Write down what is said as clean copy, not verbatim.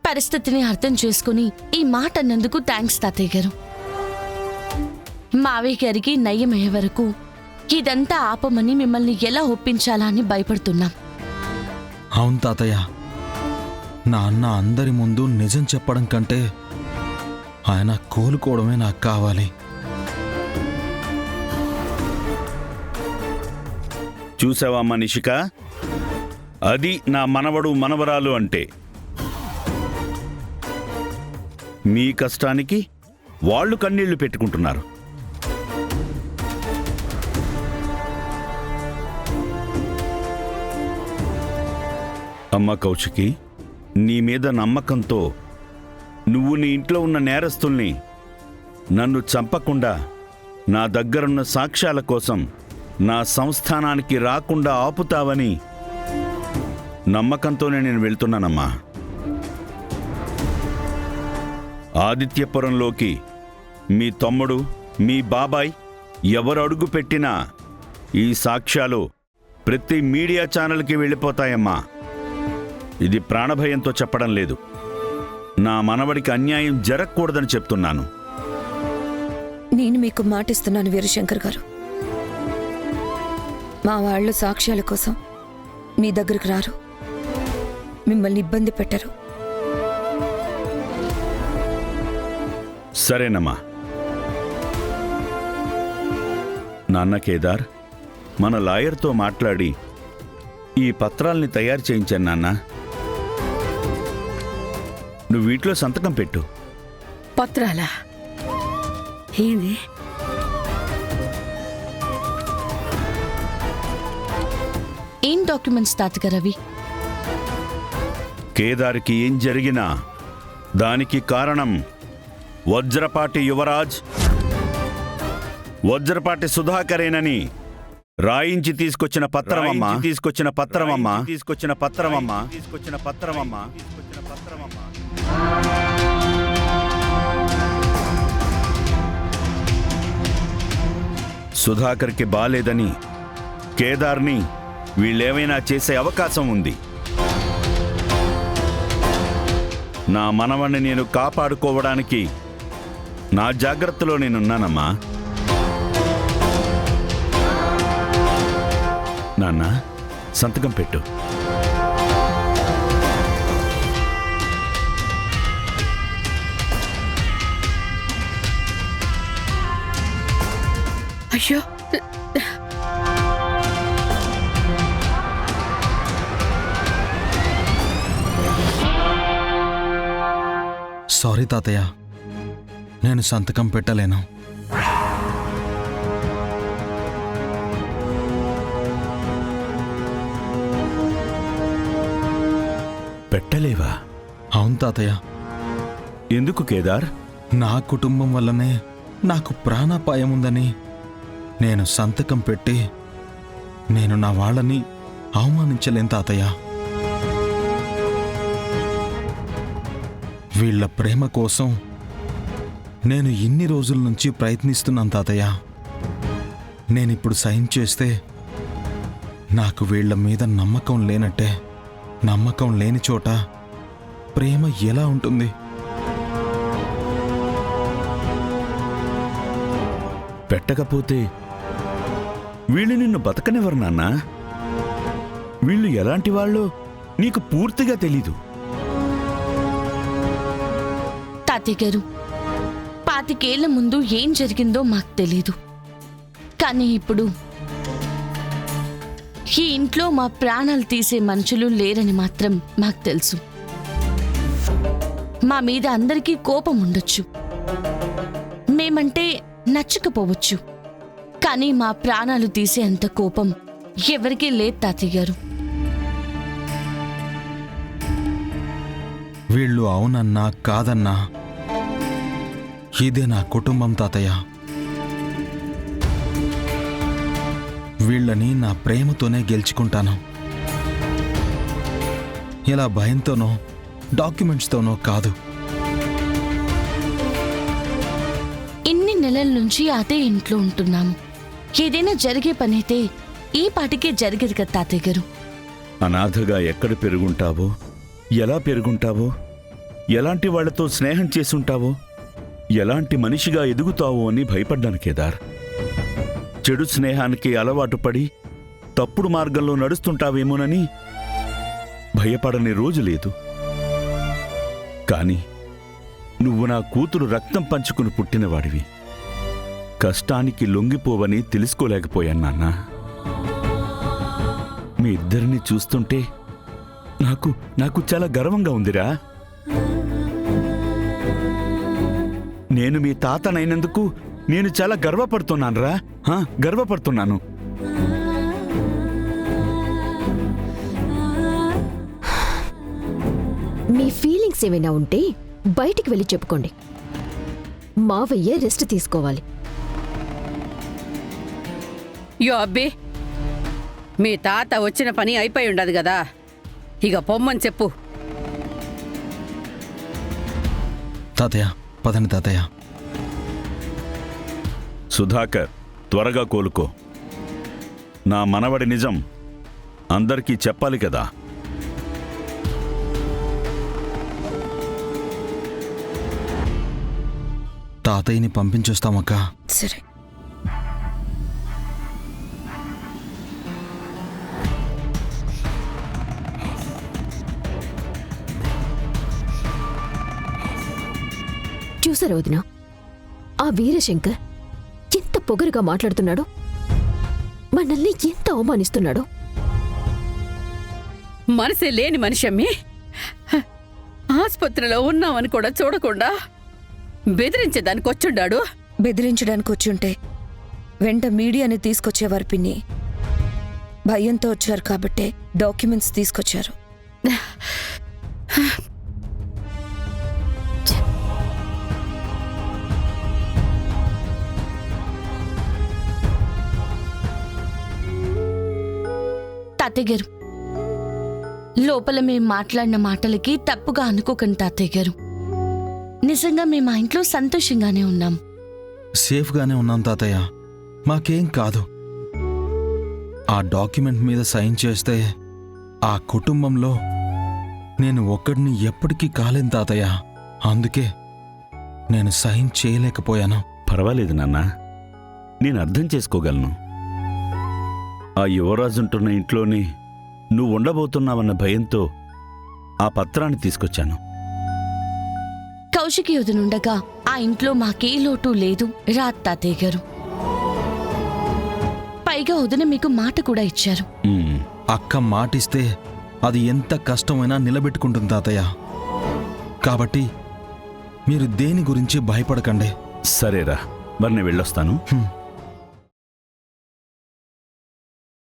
పరిస్థితిని అర్థం చేసుకుని ఈ మాట అన్నందుకు థ్యాంక్స్ తాతయ్య గారు. మావయ్య గారికి నయ్యమయ్యే వరకు ఇదంతా ఆపమని మిమ్మల్ని ఎలా ఒప్పించాలా అని భయపడుతున్నాం. అవును తాతయ్య, నాన్న అందరి ముందు నిజం చెప్పడం కంటే ఆయన కోలుకోవడమే నాకు కావాలి. చూసావమ్మా నిషిక, అది నా మనవడు మనవరాలు అంటే. మీ కష్టానికి వాళ్ళు కన్నీళ్లు పెట్టుకుంటున్నారు. అమ్మ కౌశికి, నీ మీద నమ్మకంతో నువ్వు నీ ఇంట్లో ఉన్న నేరస్తుల్ని నన్ను చంపకుండా నా దగ్గరున్న సాక్ష్యాల కోసం నా సంస్థానానికి రాకుండా ఆపుతావని నమ్మకంతోనే నేను వెళ్తున్నానమ్మా. ఆదిత్యపురంలోకి మీ తమ్ముడు, మీ బాబాయ్ ఎవరు అడుగు పెట్టినా ఈ సాక్ష్యాలు ప్రతి మీడియా ఛానల్కి వెళ్ళిపోతాయమ్మా. ఇది ప్రాణభయంతో చెప్పడం లేదు. నా మనవడికి అన్యాయం జరగకూడదని చెప్తున్నాను. నేను మీకు మాటిస్తున్నాను వీరశంకర్ గారు, మా వాళ్ళు సాక్ష్యాల కోసం మీ దగ్గరకు రారు, మిమ్మల్ని ఇబ్బంది పెట్టరు. సరేనమ్మా. నాన్న కేదార్, మన లాయర్తో మాట్లాడి ఈ పత్రాల్ని తయారు చేయించాను నాన్న. నువ్వు వీటిలో సంతకం పెట్టు. పత్రాలా? ఏంది? ఏం డాక్యుమెంట్స్ తాతగారు అవి? కేదార్కి ఏం జరిగినా దానికి కారణం వజ్రపాటి యువరాజ్, వజ్రపాటి సుధాకరేనని రాయించి తీసుకొచ్చిన పత్రమమ్మా. సుధాకర్కి బాలేదని కేదార్ని వీళ్ళేమైనా చేసే అవకాశం ఉంది. నా మనవణ్ణి నేను కాపాడుకోవడానికి నా జాగ్రత్తలో నేనున్నానమ్మా. నాన్న, సంతకం పెట్టు. అయ్యో, సారీ తాతయ్య, నేను సంతకం పెట్టలేను. పెట్టలేవా? అవును తాతయ్య. ఎందుకు కేదార్? నా కుటుంబం వల్లనే నాకు ప్రాణాపాయం ఉందని నేను సంతకం పెట్టి నేను నా వాళ్ళని అవమానించలేను తాతయ్య. వీళ్ళ ప్రేమ కోసం నేను ఇన్ని రోజుల నుంచి ప్రయత్నిస్తున్నాను తాతయ్య. నేనిప్పుడు సైన్ చేస్తే నాకు వీళ్ళ మీద నమ్మకం లేనట్టే. నమ్మకం లేని చోట ప్రేమ ఎలా ఉంటుంది? పెట్టకపోతే వీళ్ళు నిన్ను బతకనివ్వరు నాన్నా. వీళ్ళు ఎలాంటి వాళ్ళో నీకు పూర్తిగా తెలీదు. తాతయ్య గారు, 25 ఏళ్ల ముందు ఏం జరిగిందో మాకు తెలీదు. కానీ ఇప్పుడు ఈ ఇంట్లో మా ప్రాణాలు తీసే మనుషులు లేరని మాత్రం మాకు తెలుసు. మా మీద అందరికీ కోపం ఉండొచ్చు, మేమంటే నచ్చకపోవచ్చు, కానీ మా ప్రాణాలు తీసే అంత కోపం ఎవరికీ లేదు తాతయ్య గారు. వీళ్ళు అవునన్నా కాదన్నా ఇదే నా కుటుంబం తాతయ్య. వీళ్ళని నా ప్రేమతోనే గెలుచుకుంటాను. ఇలా భయంతోనో డాక్యుమెంట్స్తోనో కాదు. ఇన్ని నెలల నుంచి అదే ఇంట్లో ఉంటున్నాము. ఏదైనా జరిగే పనైతే ఈ పాటికే జరిగేది కదా తాతయ్య గారు. అనాథగా ఎక్కడ పెరుగుంటావో, ఎలా పెరుగుంటావో ఎలాంటి వాళ్లతో స్నేహం చేసుంటావో, ఎలాంటి మనిషిగా ఎదుగుతావో అని భయపడ్డాను కేదార్. చెడు స్నేహానికి అలవాటు పడి తప్పుడు మార్గంలో నడుస్తుంటావేమోనని భయపడని రోజు లేదు. కాని నువ్వు నా కూతురు రక్తం పంచుకుని పుట్టినవాడివి. కష్టానికి లొంగిపోవని తెలుసుకోలేకపోయాను నాన్నా. మీ ఇద్దరిని చూస్తుంటే నాకు చాలా గర్వంగా ఉందిరా. నేను మీ తాతనైనందుకు నేను చాలా గర్వపడుతున్నానురా. గర్వపడుతున్నాను. మీ ఫీలింగ్స్ ఏమైనా ఉంటే బయటికి వెళ్ళి చెప్పుకోండి. మావయ్య రెస్ట్ తీసుకోవాలి. యో అబ్బే, మీ తాత వచ్చిన పని అయిపోయి ఉండదు కదా, ఇక పొమ్మని చెప్పు. తాతయ్య పదండి తాతయ్య. సుధాకర్, త్వరగా కోలుకో. నా మనవడి నిజం అందరికీ చెప్పాలి కదా. తాతయ్యని పంపించొస్తామక్కా. సరే. చూసారా వదినా, ఆ వీరశంకర్ ఎంత పొగరుగా మాట్లాడుతున్నాడో, మనల్ని ఎంత అవమానిస్తున్నాడో. మనసే లేని మనిషి అమ్మి, ఆసుపత్రిలో ఉన్నామని కూడా చూడకుండా బెదిరించేదానికి వచ్చుండాడు. బెదిరించడానికి వచ్చుంటే వెంట మీడియాని తీసుకొచ్చేవారు పిన్ని. భయంతో వచ్చారు కాబట్టే డాక్యుమెంట్స్ తీసుకొచ్చారు. తాతయ్య గారు, లోపల మేం మాట్లాడిన మాటలకి తప్పుగా అనుకోకండి తాతయ్య గారు. నిజంగా మేము ఆ ఇంట్లో సంతోషంగానే ఉన్నాం. సేఫ్గానే ఉన్నాం తాతయ్య, మాకేం కాదు. ఆ డాక్యుమెంట్ మీద సైన్ చేస్తే ఆ కుటుంబంలో నేను ఒక్కడిని ఎప్పటికీ కాలేను తాతయ్య. అందుకే నేను సైన్ చేయలేకపోయాను. పర్వాలేదు నాన్నా, నేను అర్థం చేసుకోగలను. ఆ యువరాజుంటున్న ఇంట్లోనే నువ్వు ఉండబోతున్నావన్న భయంతో ఆ పత్రాన్ని తీసుకొచ్చాను. కౌశికి వదినుండగా ఆ ఇంట్లో మాకే లోటు లేదు రా తాతయ్య గారు. పైగా వదిన మీకు మాట కూడా ఇచ్చారు. అక్క మాటిస్తే అది ఎంత కష్టమైనా నిలబెట్టుకుంటుంది తాతయ్య. కాబట్టి మీరు దేని గురించి భయపడకండి. సరేరా, మరి నేను వెళ్ళొస్తాను.